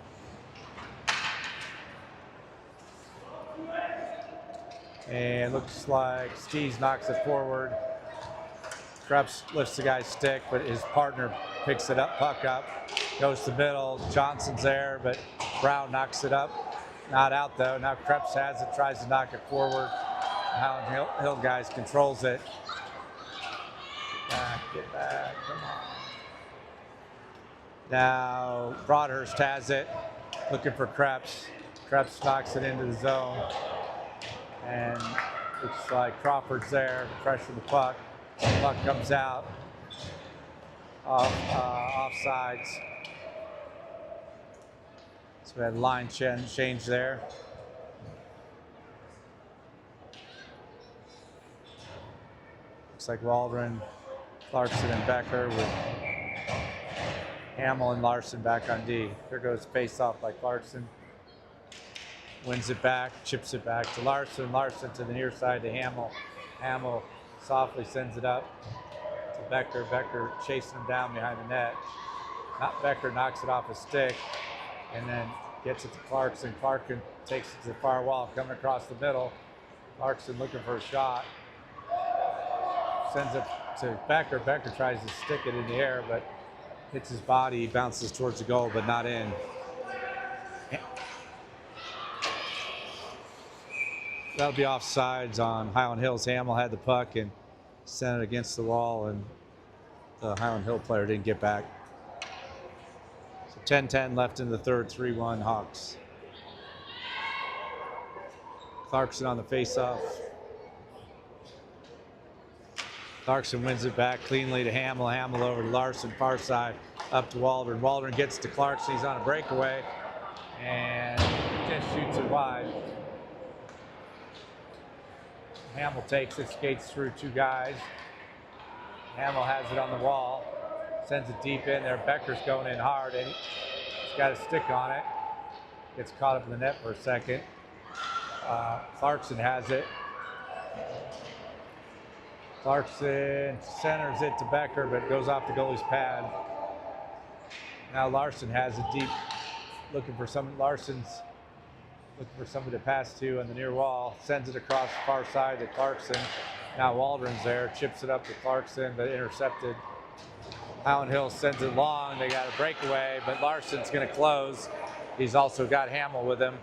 And looks like Stees knocks it forward. Krebs lifts the guy's stick, but his partner picks it up, puck up, goes to the middle. Johnson's there, but Brown knocks it up. Not out though. Now Krebs has it, tries to knock it forward. Hyland Hill guys controls it. Get back, come on. Now Broadhurst has it, looking for Krebs. Krebs knocks it into the zone. And Looks like Crawford's there, pressure the puck. Puck comes out. Offsides. So we had line change there. Looks like Waldron, Clarkson, and Becker with Hamill and Larson back on D. Here goes face off by Clarkson. Wins it back, chips it back to Larson. Larson to the near side to Hamill. Hamill softly sends it up to Becker. Becker chasing him down behind the net. Becker knocks it off his stick and then gets it to Clarkson. Clarkson takes it to the far wall, coming across the middle. Clarkson looking for a shot. Sends it to Becker. Becker tries to stick it in the air, but hits his body, bounces towards the goal, but not in. That'll be offsides on Hyland Hills. Hamill had the puck and sent it against the wall, and the Hyland Hill player didn't get back. So 10-10 left in the third, 3-1 Hawks. Clarkson on the faceoff. Clarkson wins it back cleanly to Hamill. Hamill over to Larson, far side, up to Waldron. Waldron gets to Clarkson. He's on a breakaway and just shoots it wide. Hamill takes it, skates through two guys. Hamill has it on the wall, sends it deep in there. Becker's going in hard, and he's got a stick on it. Gets caught up in the net for a second. Clarkson has it. Clarkson centers it to Becker, but it goes off the goalie's pad. Now Larson has it deep, looking for Larson's looking for somebody to pass to on the near wall, sends it across the far side to Clarkson. Now Waldron's there, chips it up to Clarkson, but intercepted. Hyland Hills sends it long. They got a breakaway, but Larson's going to close. He's also got Hamill with him.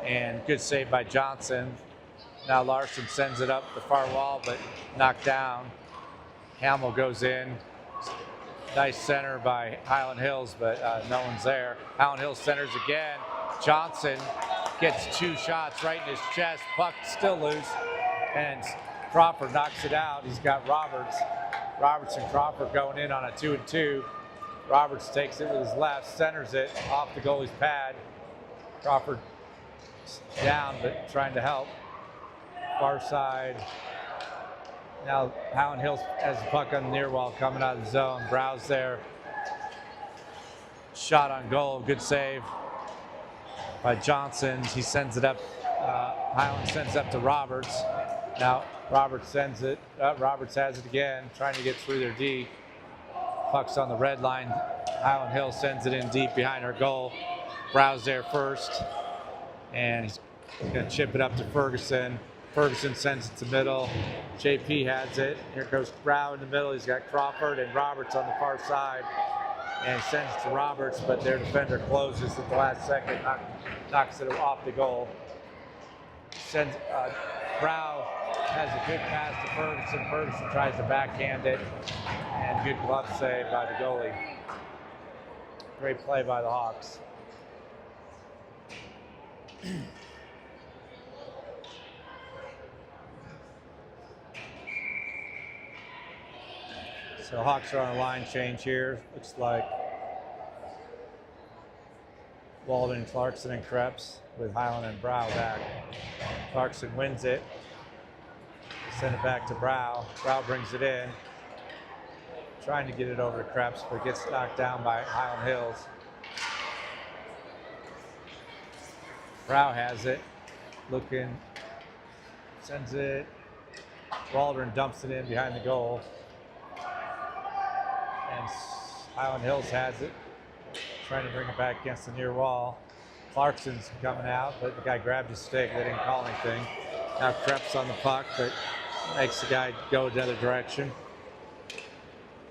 And good save by Johnson. Now Larson sends it up the far wall, but knocked down. Hamill goes in. Nice center by Hyland Hills, but no one's there. Hyland Hills centers again. Johnson gets two shots right in his chest. Puck still loose, and Crawford knocks it out. He's got Roberts. Roberts and Crawford going in on a 2-2. Roberts takes it with his left, centers it off the goalie's pad. Crawford down, but trying to help. Far side. Now Hyland Hills has the puck on the near wall coming out of the zone. Browse there. Shot on goal. Good save by Johnson. He sends it up. Hyland sends up to Roberts. Now Roberts sends it. Roberts has it again, trying to get through their D. Puck's on the red line. Hyland Hills sends it in deep behind our goal. Browse there first. And he's going to chip it up to Ferguson. Ferguson sends it to middle. JP has it. Here goes Brow in the middle. He's got Crawford and Roberts on the far side. And sends it to Roberts, but their defender closes at the last second, knocks it off the goal. Brow has a good pass to Ferguson. Ferguson tries to backhand it, and good glove save by the goalie. Great play by the Hawks. So Hawks are on a line change here. Looks like Walden, Clarkson, and Krebs with Hyland and Brow back. Clarkson wins it. Send it back to Brow. Brow brings it in. Trying to get it over to Krebs, but gets knocked down by Hyland Hills. Brow has it. Looking. Sends it. Waldron dumps it in behind the goal. And Hyland Hills has it, trying to bring it back against the near wall. Clarkson's coming out, but the guy grabbed his stick. They didn't call anything. Now Krebs on the puck, but makes the guy go the other direction.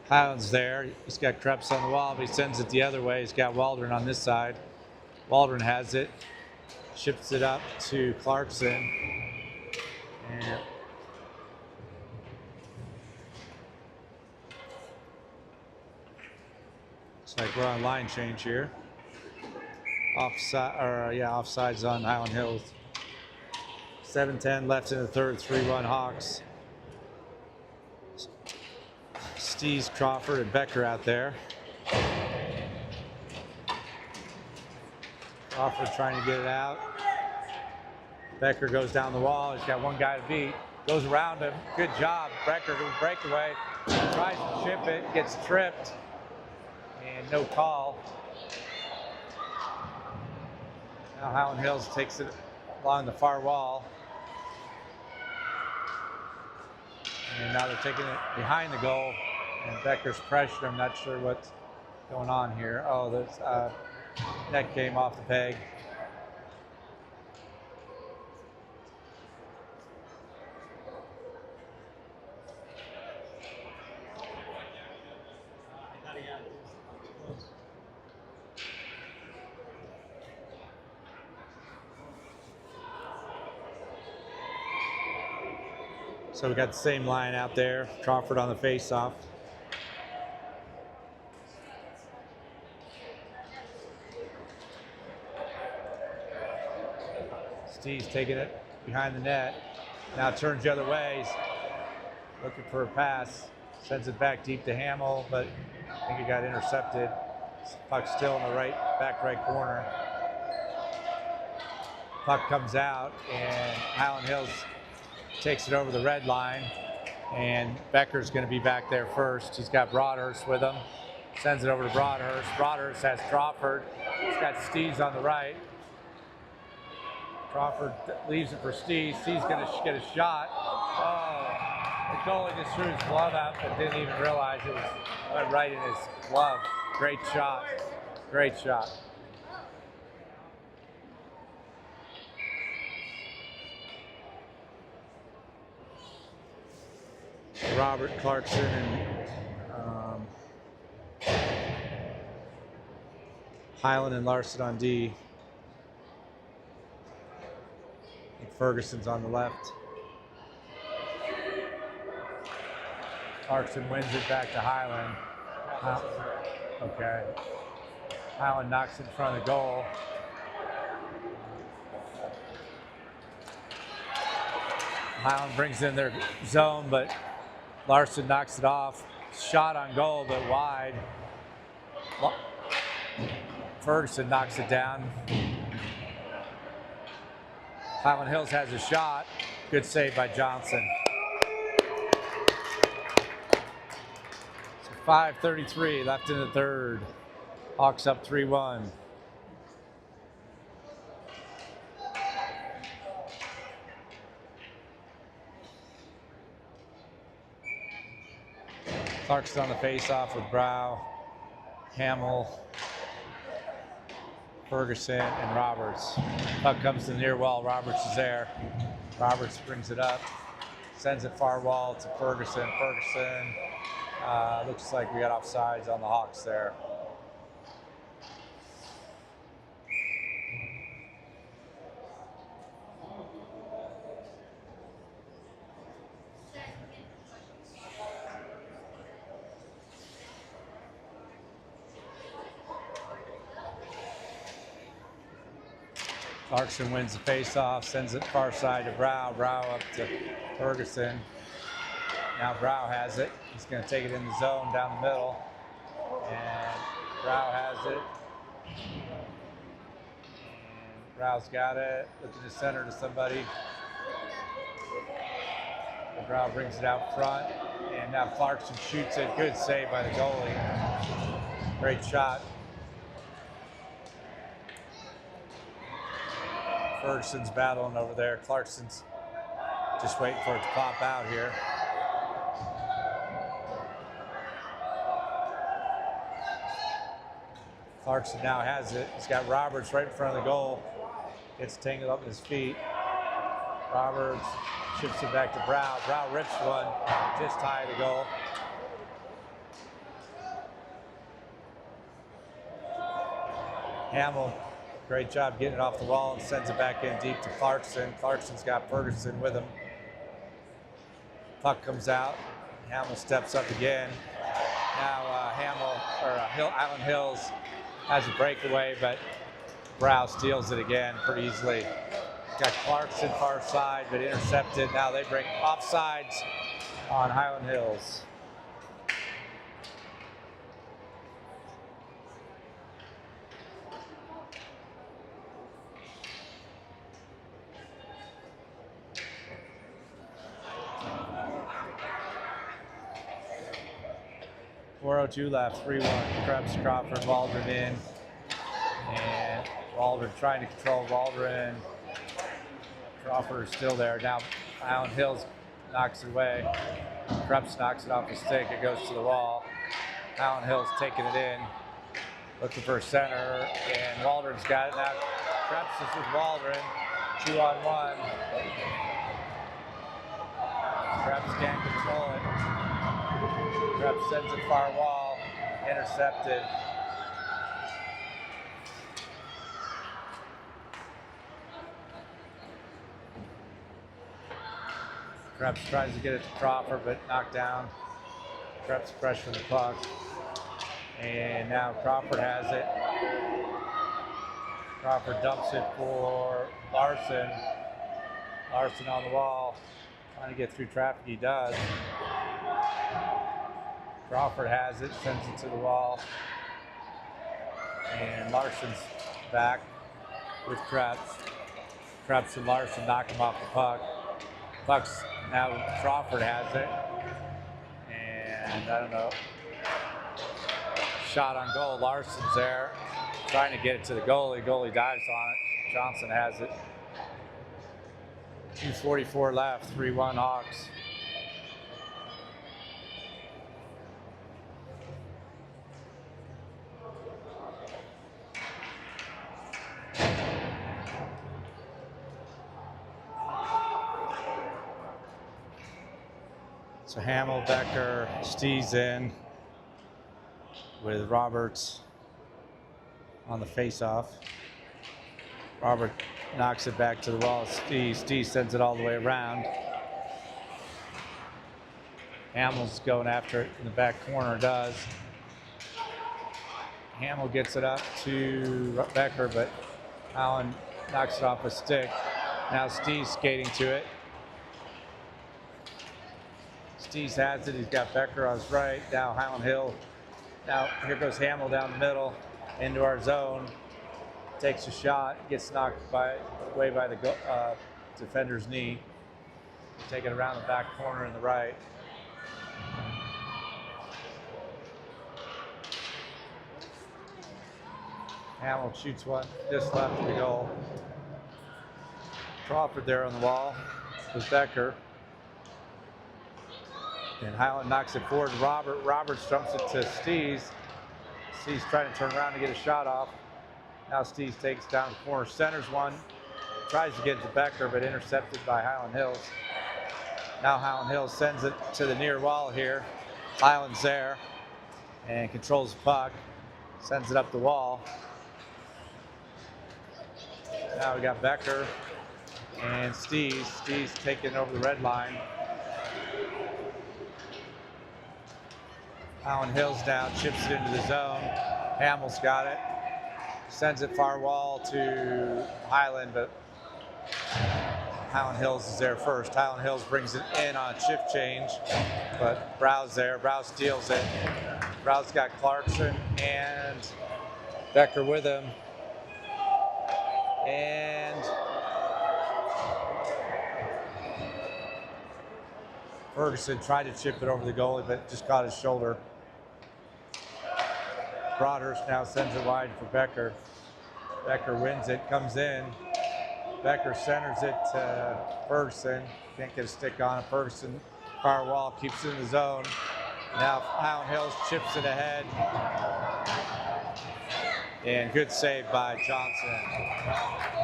Hyland's there. He's got Krebs on the wall, but he sends it the other way. He's got Waldron on this side. Waldron has it, ships it up to Clarkson. And looks like we're on line change here. Offsides on Hyland Hills. 7:10 left in the third, 3-1 Hawks. Stees, Crawford, and Becker out there. Crawford trying to get it out. Becker goes down the wall. He's got one guy to beat. Goes around him. Good job. Becker with breakaway. Tries to chip it. Gets tripped. And no call. Now Hyland Hills takes it along the far wall. And now they're taking it behind the goal. And Becker's pressuring him. Not sure what's going on here. Oh, there's net came off the peg. So we got the same line out there. Crawford on the face-off. Steve's taking it behind the net. Now turns the other way. He's looking for a pass. Sends it back deep to Hamill, but I think it got intercepted. Puck's still in the back right corner. Puck comes out, and Hyland Hills takes it over the red line, and Becker's going to be back there first. He's got Broadhurst with him. Sends it over to Broadhurst. Broadhurst has Crawford. He's got Steves on the right. Crawford leaves it for Steves. Steves going to get a shot. Oh, the goalie just threw his glove out, but didn't even realize it went right in his glove. Great shot. Great shot. Robert Clarkson and Hyland and Larson on D. And Ferguson's on the left. Clarkson wins it back to Hyland. Okay. Hyland knocks it in front of the goal. Hyland brings in their zone, but Larson knocks it off. Shot on goal, but wide. Ferguson knocks it down. Hyland Hills has a shot. Good save by Johnson. So 5:33 left in the third. Hawks up 3-1. Clarkson on the face-off with Brow, Hamill, Ferguson, and Roberts. Puck comes to the near wall. Roberts is there. Roberts brings it up, sends it far wall to Ferguson. Ferguson, looks like we got offsides on the Hawks there. Clarkson wins the face-off, sends it far side to Brow. Brow up to Ferguson. Now Brow has it. He's going to take it in the zone down the middle. And Brow has it. And Brow's got it. Looking to center to somebody. And Brow brings it out front. And now Clarkson shoots it. Good save by the goalie. Great shot. Ferguson's battling over there. Clarkson's just waiting for it to pop out here. Clarkson now has it. He's got Roberts right in front of the goal. Gets tangled up in his feet. Roberts shifts it back to Brow. Brow rips one, just high the goal. Hamill, great job getting it off the wall and sends it back in deep to Clarkson. Clarkson's got Ferguson with him. Puck comes out. Hamill steps up again. Now Hyland Hills has a breakaway, but Brow steals it again pretty easily. Got Clarkson far side, but intercepted. Now they bring offsides on Hyland Hills. .402 left, 3-1. Krebs, Crawford, Waldron in. And Waldron trying to control Waldron. Crawford is still there. Now Hyland Hills knocks it away. Krebs knocks it off the stick. It goes to the wall. Hyland Hills taking it in. Looking for a center. And Waldron's got it now. Krebs is with Waldron. 2-on-1. Krebs can't control it. Krebs sends it far wall. Intercepted. Krebs tries to get it to Crawford, but knocked down. Krebs pressure the puck. And now Crawford has it. Crawford dumps it for Larson. Larson on the wall. Trying to get through traffic, he does. Crawford has it, sends it to the wall. And Larson's back with Krebs. Krebs and Larson knock him off the puck. Puck's now Crawford has it. And I don't know. Shot on goal. Larson's there. Trying to get it to the goalie. Goalie dives on it. Johnson has it. 2:44 left. 3-1 Hawks. So Hamill, Becker, Stees in with Roberts on the face-off. Robert knocks it back to the wall. Stees sends it all the way around. Hamill's going after it in the back corner, does. Hamill gets it up to Becker, but Allen knocks it off a stick. Now Stees skating to it. Stees has it. He's got Becker on his right. Now Hyland Hill. Now here goes Hamill down the middle into our zone. Takes a shot. Gets knocked away by the defender's knee. Take it around the back corner in the right. Hamill shoots one just left of the goal. Crawford there on the wall with Becker. And Hyland knocks it forward. Roberts jumps it to Stees. Stees trying to turn around to get a shot off. Now Stees takes down the corner, centers one, tries to get it to Becker, but intercepted by Hyland Hills. Now Hyland Hills sends it to the near wall here. Hyland's there and controls the puck, sends it up the wall. Now we got Becker and Stees. Stees taking over the red line. Hyland Hills down, chips it into the zone. Hamill's got it. Sends it far wall to Hyland, but Hyland Hills is there first. Hyland Hills brings it in on shift change, but Brow's there. Brow steals it. Brow's got Clarkson and Becker with him. And Ferguson tried to chip it over the goalie, but just caught his shoulder. Broadhurst now sends it wide for Becker. Becker wins it, comes in. Becker centers it to Ferguson. Can't get a stick on it. Ferguson, far wall, keeps it in the zone. Now Hyland Hills chips it ahead. And good save by Johnson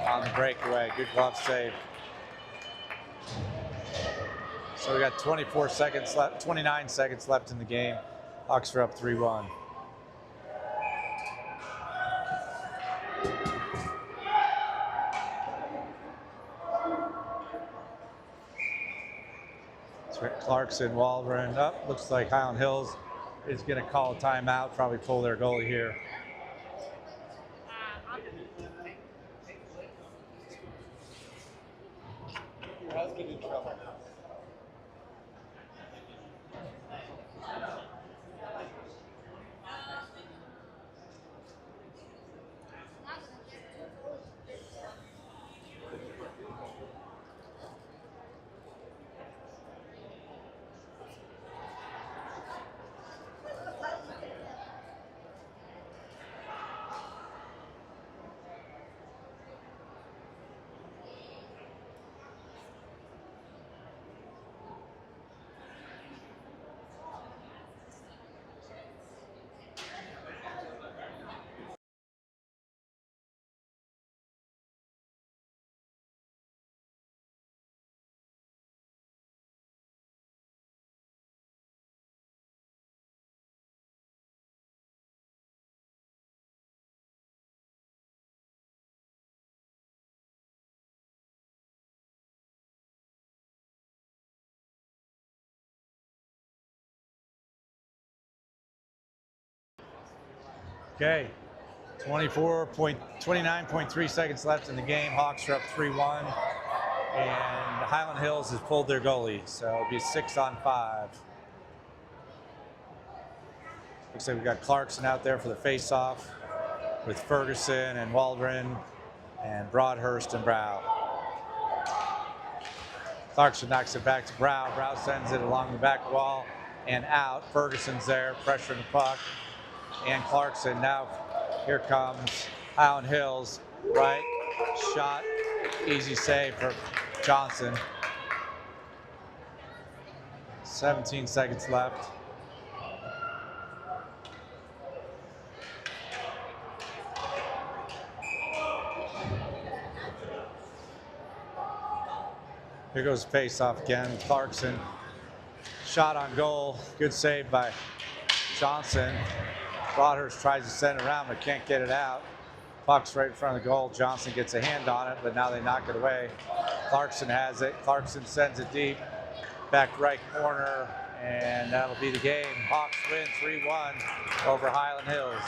on the breakaway. Good glove save. So we got 29 seconds left in the game. Hawks are up 3-1. Clarkson, Waldron up. Looks like Hyland Hills is going to call a timeout, probably pull their goalie here. has been in trouble. Okay, 29.3 seconds left in the game. Hawks are up 3-1, and Hyland Hills has pulled their goalie, so it'll be 6-on-5. Looks like we've got Clarkson out there for the face-off with Ferguson and Waldron and Broadhurst and Brow. Clarkson knocks it back to Brow. Brow sends it along the back wall and out. Ferguson's there, pressuring the puck. And Clarkson, now here comes Hyland Hills, right, shot, easy save for Johnson. 17 seconds left. Here goes the face-off again. Clarkson, shot on goal, good save by Johnson. Broadhurst tries to send it around but can't get it out. Puck's right in front of the goal. Johnson gets a hand on it, but now they knock it away. Clarkson has it. Clarkson sends it deep. Back right corner, and that'll be the game. Hawks win 3-1 over Hyland Hills.